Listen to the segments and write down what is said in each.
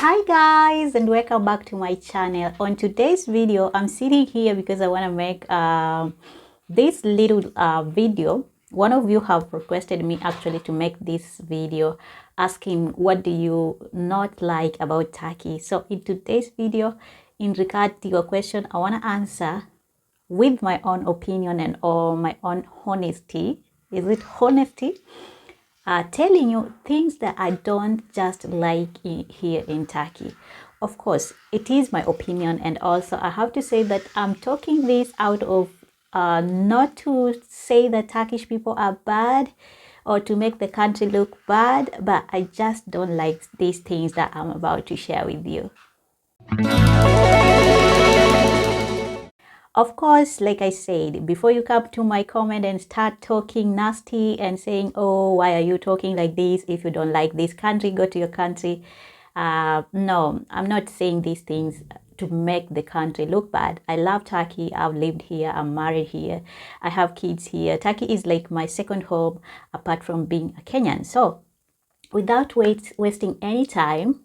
Hi guys, and welcome back to my channel. On today's video, I'm sitting here because I want to make this little video. One of you have requested me actually to make this video asking what do you not like about Turkey. So in today's video, in regard to your question, I want to answer with my own opinion and or my own honesty. Is it honesty? Telling you things that I don't just like here in Turkey. Of course, it is my opinion, and also I have to say that I'm talking this out of not to say that Turkish people are bad or to make the country look bad, but I just don't like these things that I'm about to share with you. Of course, like I said, before you come to my comment and start talking nasty and saying, oh, why are you talking like this? If you don't like this country, go to your country. No, I'm not saying these things to make the country look bad. I love Turkey. I've lived here. I'm married here. I have kids here. Turkey is like my second home apart from being a Kenyan. So without wasting any time,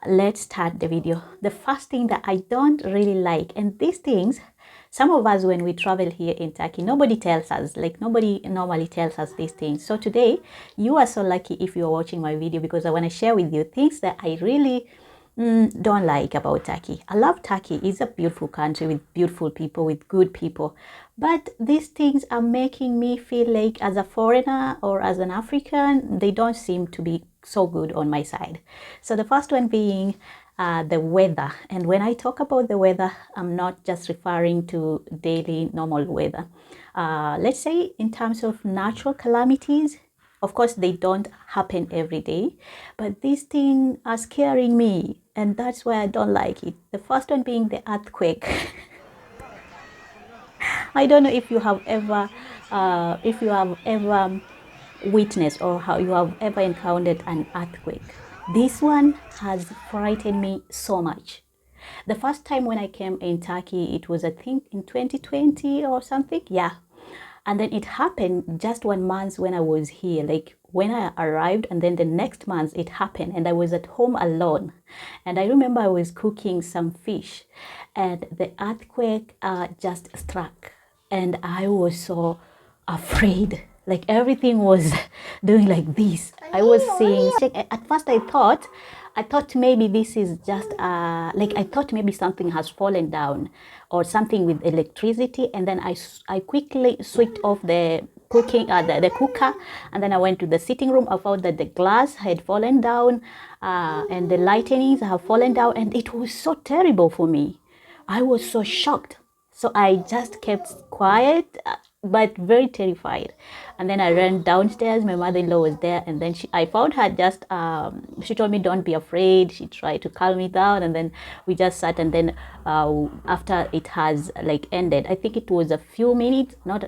let's start the video. The first thing that I don't really like, and these things, some of us when we travel here in Turkey, nobody tells us, like nobody normally tells us these things. So today, you are so lucky if you're watching my video because I want to share with you things that I really don't like about Turkey. I love Turkey. It's a beautiful country with beautiful people, with good people. But these things are making me feel like as a foreigner or as an African, they don't seem to be so good on my side. So the first one being the weather. And when I talk about the weather, I'm not just referring to daily normal weather. Let's say in terms of natural calamities, of course, they don't happen every day, but these things are scaring me, and that's why I don't like it. The first one being the earthquake. I don't know if you have ever witnessed or how you have ever encountered an earthquake. This one has frightened me so much. The first time when I came in Turkey, it was I think in 2020 or something. Yeah. And then it happened just 1 month when I was here, like when I arrived, and then the next month it happened and I was at home alone. And I remember I was cooking some fish and the earthquake just struck and I was so afraid. Like everything was doing like this. I was seeing, at first I thought maybe this is just like I thought maybe something has fallen down or something with electricity, and then I quickly switched off the cooking the cooker, and then I went to the sitting room. I found that the glass had fallen down and the lightnings have fallen down, and it was so terrible for me. I was so shocked. So I just kept quiet, but very terrified. And then I ran downstairs. My mother-in-law was there, and then I found her just. She told me, "Don't be afraid." She tried to calm me down, and then we just sat. And then after it has like ended, I think it was a few minutes, not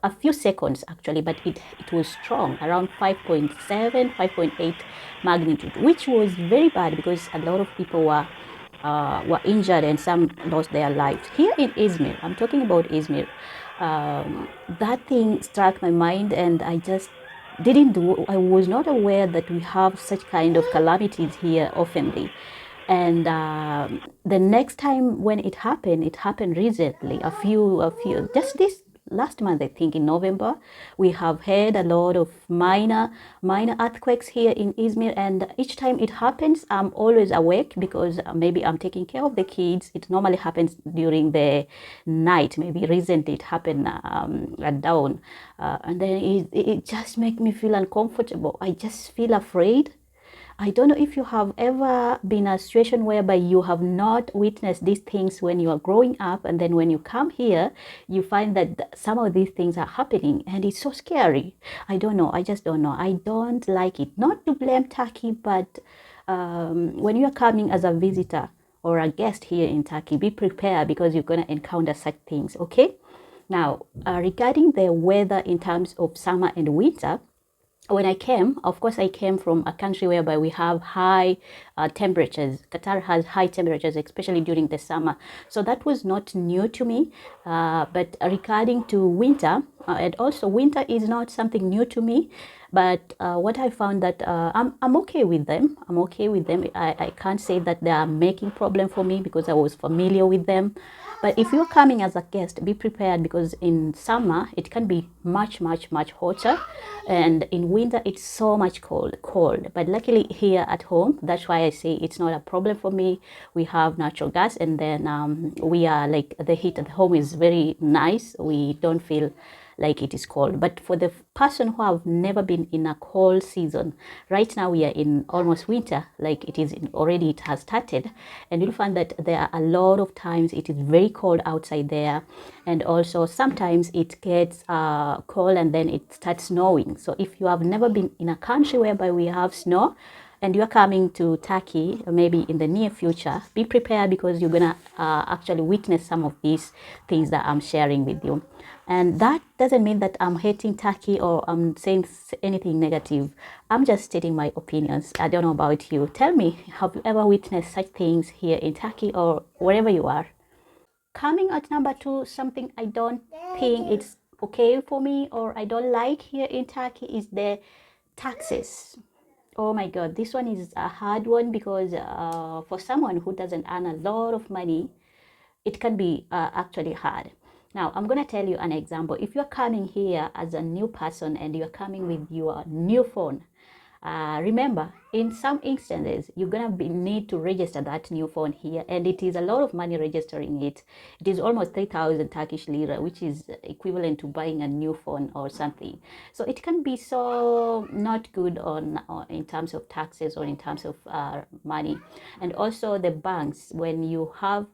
a few seconds actually, but it was strong, around 5.7, 5.8 magnitude, which was very bad because a lot of people were injured and some lost their lives. Here in Izmir, I'm talking about Izmir, that thing struck my mind and I just I was not aware that we have such kind of calamities here oftenly. And the next time when it happened recently, just this last month, I think in November, we have had a lot of minor earthquakes here in Izmir, and each time it happens, I'm always awake because maybe I'm taking care of the kids. It normally happens during the night. Maybe recently it happened at dawn, and then it just makes me feel uncomfortable. I just feel afraid. I don't know if you have ever been in a situation whereby you have not witnessed these things when you are growing up, and then when you come here, you find that some of these things are happening, and it's so scary. I don't know. I just don't know. I don't like it. Not to blame Turkey, but when you are coming as a visitor or a guest here in Turkey, be prepared because you're going to encounter such things, okay? Now, regarding the weather in terms of summer and winter, when I came, of course, I came from a country whereby we have high temperatures. Qatar has high temperatures, especially during the summer. So that was not new to me. But regarding to winter, and also winter is not something new to me. But what I found that I'm okay with them. I'm okay with them. I can't say that they are making problem for me because I was familiar with them. But if you're coming as a guest, be prepared because in summer it can be much, much, much hotter, and in winter it's so much cold. But luckily here at home, that's why I say it's not a problem for me. We have natural gas, and then we are like the heat at home is very nice. We don't feel like it is cold. But for the person who have never been in a cold season, right now we are in almost winter, like it is already, it has started, and you'll find that there are a lot of times it is very cold outside there, and also sometimes it gets cold and then it starts snowing. So if you have never been in a country whereby we have snow, and you're coming to Turkey, maybe in the near future, be prepared because you're gonna actually witness some of these things that I'm sharing with you. And that doesn't mean that I'm hating Turkey or I'm saying anything negative. I'm just stating my opinions. I don't know about you. Tell me, have you ever witnessed such things here in Turkey or wherever you are? Coming at number two, something I don't think it's okay for me or I don't like here in Turkey is the taxes. Oh my God, this one is a hard one because for someone who doesn't earn a lot of money, it can be actually hard. Now, I'm going to tell you an example. If you're coming here as a new person and you're coming with your new phone, remember, in some instances, you're going to need to register that new phone here, and it is a lot of money registering it. It is almost 3,000 Turkish lira, which is equivalent to buying a new phone or something. So it can be so not good on in terms of taxes or in terms of money. And also the banks, when you have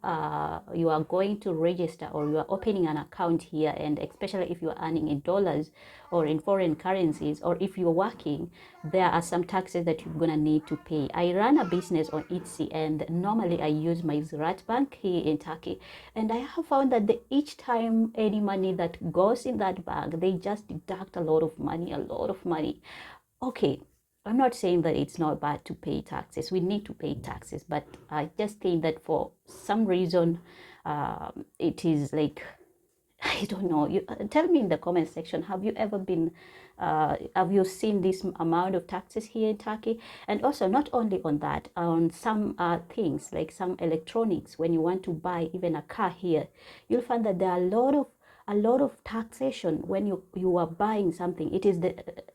you are going to register or you are opening an account here, and especially if you are earning in dollars or in foreign currencies, or if you're working, there are some taxes that you're gonna need to pay. I run a business on Etsy, and normally I use my Ziraat Bank here in Turkey, and I have found that each time any money that goes in that bank, they just deduct a lot of money, a lot of money. Okay, I'm not saying that it's not bad to pay taxes. We need to pay taxes, but I just think that for some reason, it is like I don't know. You tell me in the comment section. Have you ever been? Have you seen this amount of taxes here in Turkey? And also, not only on that, on some things like some electronics. When you want to buy even a car here, you'll find that there are a lot of taxation when you are buying something. It is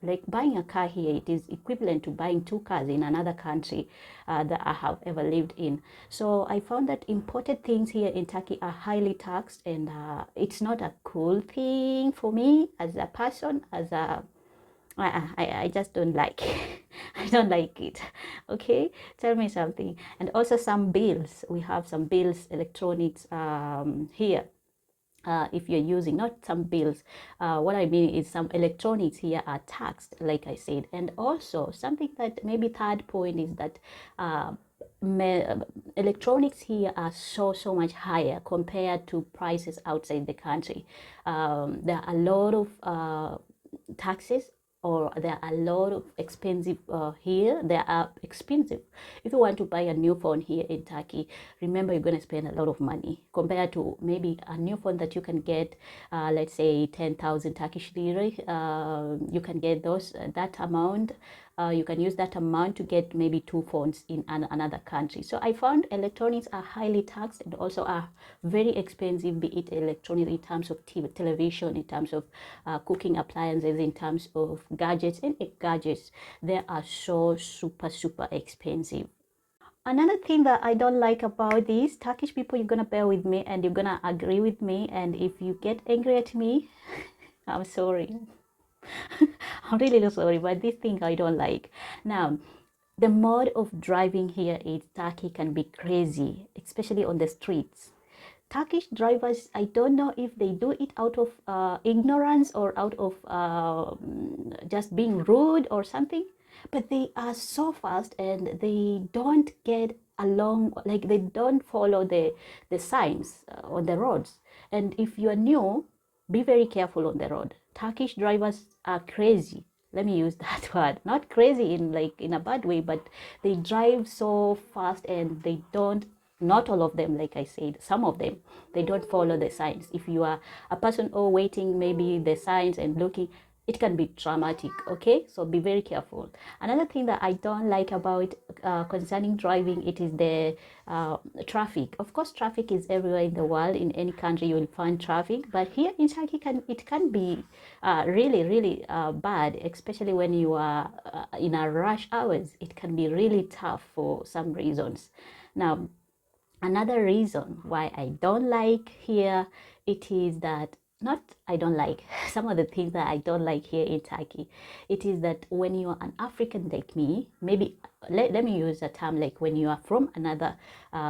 like buying a car here, it is equivalent to buying two cars in another country that I have ever lived in. So I found that imported things here in Turkey are highly taxed, and it's not a cool thing for me as a person, as a I just don't like I don't like it. Okay, tell me something. And also some bills, we have some bills, electronics here. If you're using not some bills, what I mean is some electronics here are taxed, like I said. And also something that maybe third point is that electronics here are so much higher compared to prices outside the country. There are a lot of taxes, or there are a lot of expensive here. They are expensive. If you want to buy a new phone here in Turkey, remember you're going to spend a lot of money compared to maybe a new phone that you can get, let's say 10,000 Turkish lira. You can get that amount. You can use that amount to get maybe two phones in another country. So I found electronics are highly taxed and also are very expensive, be it electronics in terms of television, in terms of cooking appliances, in terms of gadgets. They are so super expensive. Another thing that I don't like about these Turkish people, you're gonna bear with me and you're gonna agree with me, and if you get angry at me, I'm sorry. I'm really sorry, but this thing I don't like. Now, the mode of driving here in Turkey can be crazy, especially on the streets. Turkish drivers, I don't know if they do it out of ignorance or out of just being rude or something, but they are so fast and they don't get along, like they don't follow the signs on the roads. And if you are new, be very careful on the road. Turkish drivers are crazy. Let me use that word. Not crazy in like in a bad way, but they drive so fast and they don't, not all of them, like I said, some of them, they don't follow the signs. If you are a person waiting maybe the signs and looking, it can be traumatic. Okay, so be very careful. Another thing that I don't like about concerning driving, it is the traffic. Of course, traffic is everywhere in the world. In any country you will find traffic, but here in Turkey it can be really bad, especially when you are in a rush hours. It can be really tough for some reasons. Now, another reason why I don't like here, it is that, not I don't like, some of the things that I don't like here in Turkey, it is that when you are an African like me, maybe let me use a term like when you are from another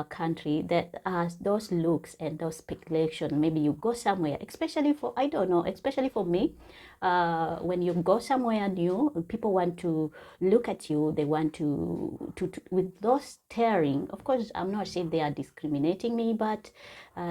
country, that those looks and those speculation, maybe you go somewhere, especially for, I don't know, especially for me, when you go somewhere new, people want to look at you, they want to with those staring. Of course, I'm not saying they are discriminating me, but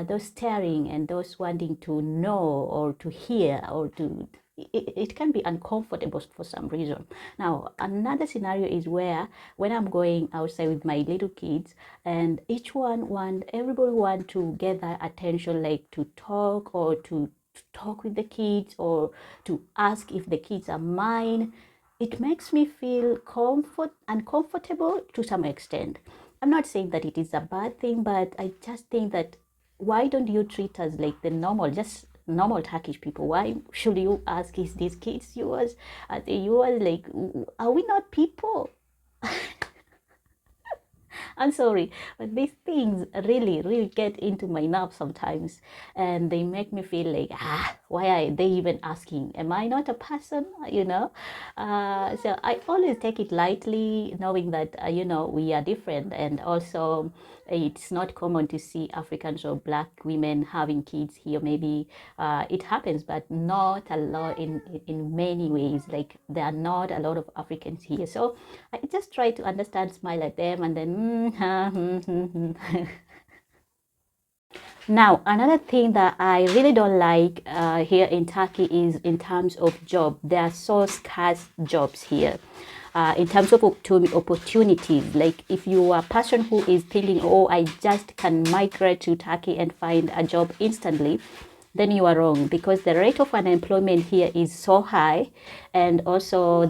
those staring and those wanting to know or to hear or to, it can be uncomfortable for some reason. Now, another scenario is where when I'm going outside with my little kids, and everybody want to get that attention, like to talk or to talk with the kids or to ask if the kids are mine. It makes me feel uncomfortable to some extent. I'm not saying that it is a bad thing, but I just think that, why don't you treat us like the normal, just normal Turkish people? Why should you ask, is these kids yours? Are they yours? Like, are we not people? I'm sorry, but these things really get into my nerves sometimes, and they make me feel like, why are they even asking? Am I not a person? So I always take it lightly, knowing that we are different, and also it's not common to see Africans or Black women having kids here. Maybe it happens, but not a lot in many ways. Like, there are not a lot of Africans here, so I just try to understand, smile at them, and then Now, another thing that I really don't like here in Turkey is in terms of job. There are so scarce jobs here. In terms of opportunities, like if you are a person who is thinking, oh, I just can migrate to Turkey and find a job instantly, then you are wrong, because the rate of unemployment here is so high, and also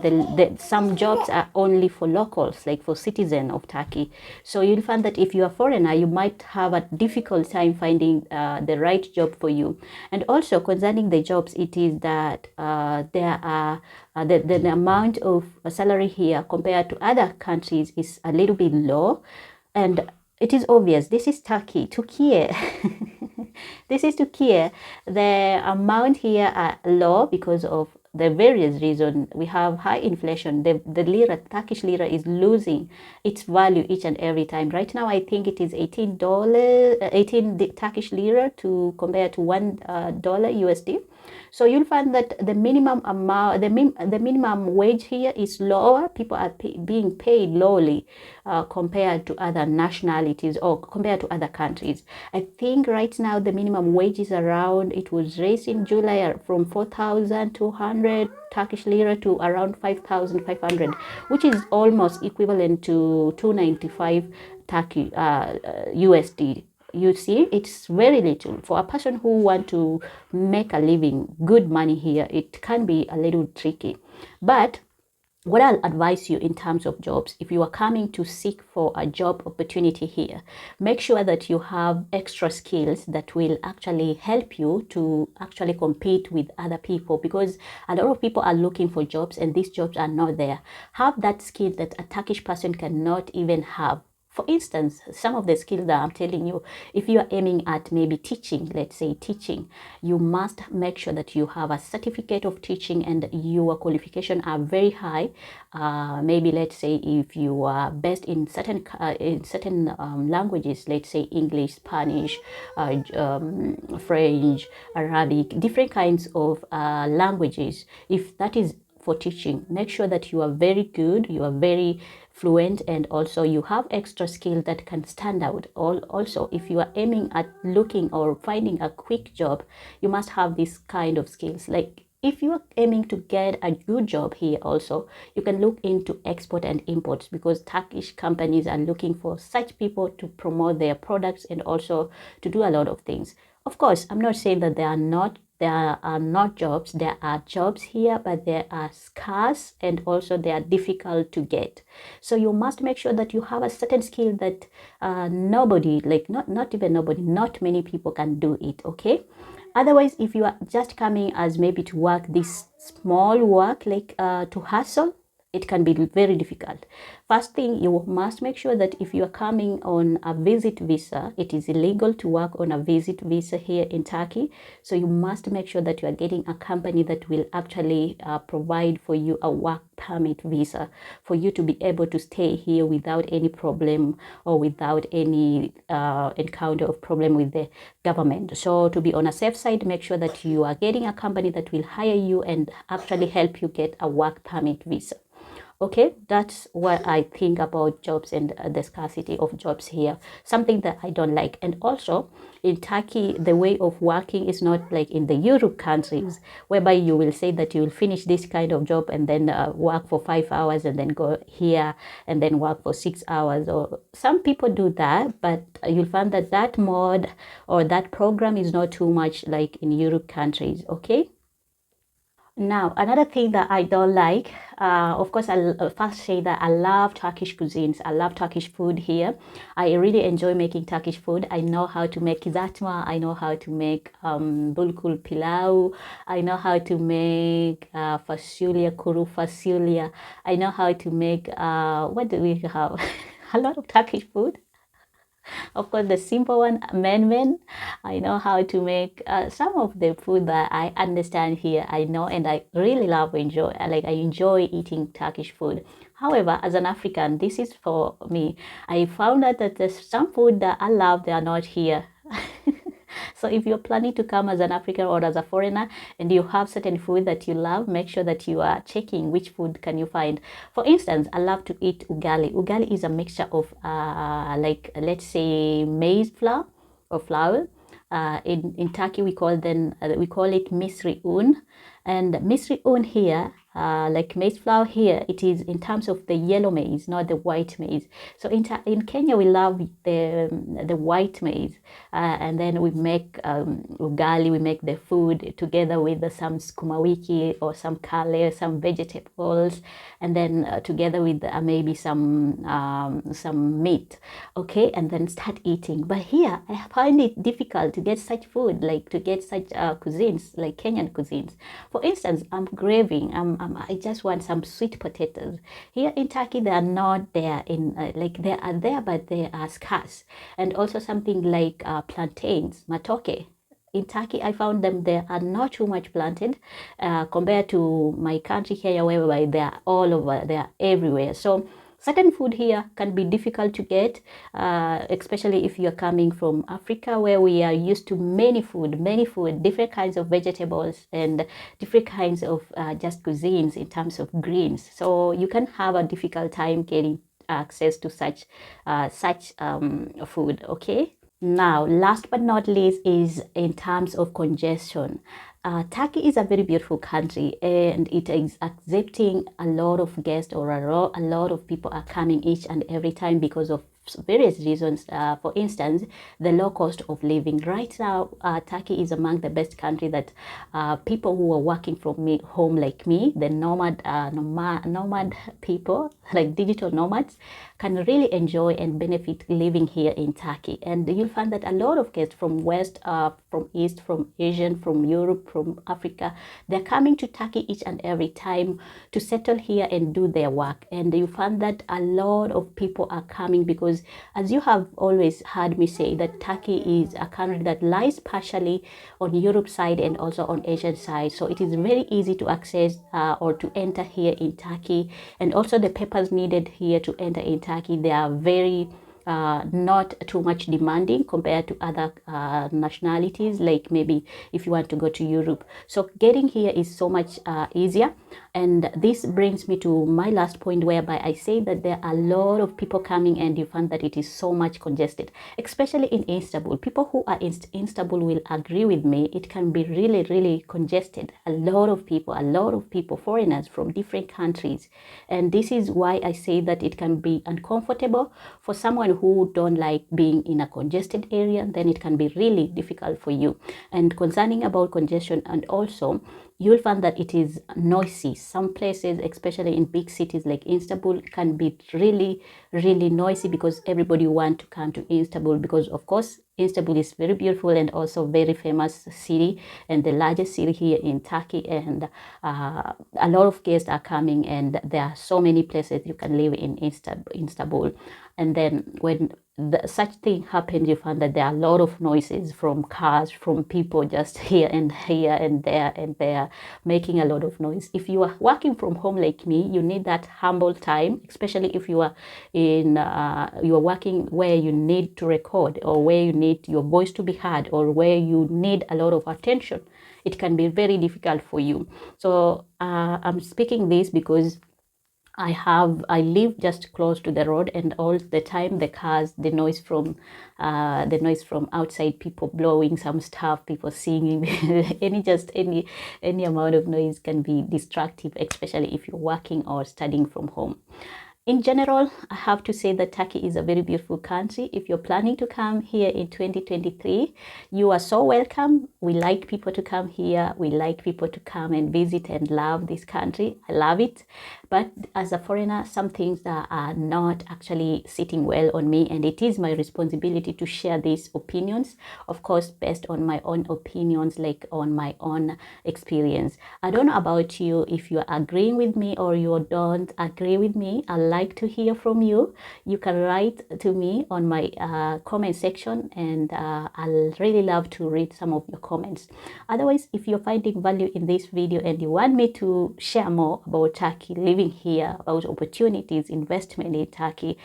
some jobs are only for locals, like for citizens of Turkey. So you'll find that if you are a foreigner, you might have a difficult time finding the right job for you. And also concerning the jobs, it is that there are the amount of salary here compared to other countries is a little bit low, and it is obvious this is Turkey. This is Turkey. The amount here are low because of the various reasons. We have high inflation. The lira, Turkish lira, is losing its value each and every time. Right now, I think it is $18 Turkish lira to compare to $1 USD. So you'll find that the minimum amount, the minimum wage here is lower. People are being paid lowly compared to other nationalities or compared to other countries. I think right now the minimum wage is around, it was raised in July from 4,200 Turkish lira to around 5,500, which is almost equivalent to 295 Turkey USD. You see, it's very little for a person who want to make a living, good money here. It can be a little tricky, but what I'll advise you in terms of jobs, if you are coming to seek for a job opportunity here, make sure that you have extra skills that will actually help you to actually compete with other people, because a lot of people are looking for jobs and these jobs are not there. Have that skill that a Turkish person cannot even have. For instance, some of the skills that I'm telling you, if you are aiming at maybe teaching, let's say teaching, you must make sure that you have a certificate of teaching and your qualification are very high. Maybe let's say if you are best in certain languages, let's say English, Spanish, French, Arabic, different kinds of languages. If that is for teaching, make sure that you are very good, you are very fluent, and also you have extra skill that can stand out. Also, if you are aiming at looking or finding a quick job, you must have this kind of skills. Like If you are aiming to get a good job here also, you can look into export and imports, because Turkish companies are looking for such people to promote their products and also to do a lot of things. Of course, I'm not saying that there are not jobs. There are jobs here, but they are scarce and also they are difficult to get. So you must make sure that you have a certain skill that nobody, like not even nobody, not many people can do it, okay? Otherwise, if you are just coming as maybe to work this small work, like to hustle, it can be very difficult. First thing, you must make sure that if you are coming on a visit visa, it is illegal to work on a visit visa here in Turkey. So you must make sure that you are getting a company that will actually provide for you a work permit visa for you to be able to stay here without any problem or without any encounter of problem with the government. So to be on a safe side, make sure that you are getting a company that will hire you and actually help you get a work permit visa. Okay, that's what I think about jobs and the scarcity of jobs here, something that I don't like. And also in Turkey, the way of working is not like in the Europe countries, whereby you will say that you will finish this kind of job and then work for 5 hours and then go here and then work for 6 hours. Or some people do that, but you'll find that that mode or that program is not too much like in Europe countries. Okay. Now, another thing that I don't like, of course, I'll first say that I love Turkish cuisines. I love Turkish food here. I really enjoy making Turkish food. I know how to make kizatma. I know how to make bulgul pilau. I know how to make fasulia, kuru fasulia. I know how to make, what do we have? A lot of Turkish food. Of course, the simple one, men. I know how to make some of the food that I understand here. I know, and I really love enjoy. Like I enjoy eating Turkish food. However, as an African, this is for me. I found out that there's some food that I love, they are not here. So if you're planning to come as an African or as a foreigner and you have certain food that you love, make sure that you are checking which food can you find. For instance, I love to eat ugali. Ugali is a mixture of like, let's say, maize flour or flour. In Turkey, we call it misri un. And misri un here, like maize flour here, it is in terms of the yellow maize, not the white maize. So in Kenya, we love the white maize, and then we make ugali. We make the food together with some sukuma wiki or some kale, some vegetables, and then together with maybe some meat. Okay, and then start eating. But here, I find it difficult to get such food, like to get such cuisines, like Kenyan cuisines. For instance, I'm craving. I just want some sweet potatoes. Here in Turkey, they are not there. Like they are there, but they are scarce. And also something like plantains, matoke. In Turkey, I found them there are not too much planted compared to my country here, whereby they are all over, they are everywhere. So certain food here can be difficult to get, especially if you're coming from Africa, where we are used to many food, different kinds of vegetables and different kinds of just cuisines in terms of greens. So you can have a difficult time getting access to such food. Okay. Now, last but not least is in terms of congestion. Turkey is a very beautiful country and it is accepting a lot of guests, or a lot of people are coming each and every time because of various reasons. For instance, the low cost of living. Right now, Turkey is among the best country that people who are working from home like me, the nomad people, like digital nomads, can really enjoy and benefit living here in Turkey. And you'll find that a lot of guests from West, from East, from Asian, from Europe, from Africa, they're coming to Turkey each and every time to settle here and do their work. And you find that a lot of people are coming because, as you have always heard me say, that Turkey is a country that lies partially on Europe side and also on Asian side. So it is very easy to access or to enter here in Turkey. And also the papers needed here to enter in Turkey, they are very not too much demanding compared to other nationalities, like maybe if you want to go to Europe. So getting here is so much easier. And this brings me to my last point, whereby I say that there are a lot of people coming and you find that it is so much congested, especially in Istanbul. People who are in Istanbul will agree with me. It can be really, really congested. A lot of people, foreigners from different countries. And this is why I say that it can be uncomfortable for someone who don't like being in a congested area. Then it can be really difficult for you. And concerning about congestion, and also you'll find that it is noisy. Some places, especially in big cities like Istanbul, can be really, really noisy because everybody want to come to Istanbul, because of course Istanbul is very beautiful and also very famous city and the largest city here in Turkey, and a lot of guests are coming, and there are so many places you can live in Istanbul. And then when such thing happens, you find that there are a lot of noises from cars, from people just here and there, making a lot of noise. If you are working from home like me, you need that humble time, especially if you are you are working where you need to record, or where you need your voice to be heard, or where you need a lot of attention. It can be very difficult for you. So I'm speaking this because I live just close to the road, and all the time the cars, the noise from outside, people blowing some stuff, people singing, any amount of noise can be destructive, especially if you're working or studying from home. In general, I have to say that Turkey is a very beautiful country. If you're planning to come here in 2023, you are so welcome. We like people to come here. We like people to come and visit and love this country. I love it. But as a foreigner, some things that are not actually sitting well on me, and it is my responsibility to share these opinions, of course, based on my own opinions, like on my own experience. I don't know about you, if you're agreeing with me or you don't agree with me. I'd like to hear from you. You can write to me on my comment section, and I'll really love to read some of your comments. Otherwise, if you're finding value in this video and you want me to share more about Turkey, living here, about opportunities, investment in Turkey,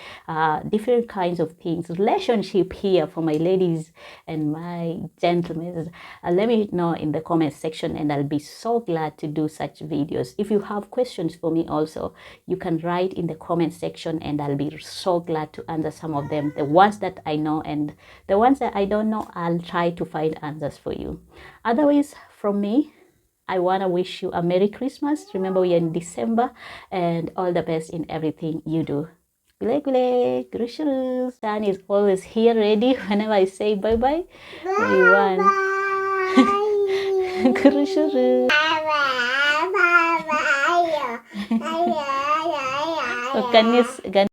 different kinds of things, relationship here for my ladies and my gentlemen, let me know in the comment section, and I'll be so glad to do such videos. If you have questions for me also, you can write in the comment section, and I'll be so glad to answer some of them. The ones that I know, and the ones that I don't know, I'll try to find answers for you. Otherwise, from me, I want to wish you a Merry Christmas. Remember, we are in December, and all the best in everything you do. Güle güle, görüşürüz. Dan is always here ready whenever I say bye-bye. Everyone. Görüşürüz. So, can you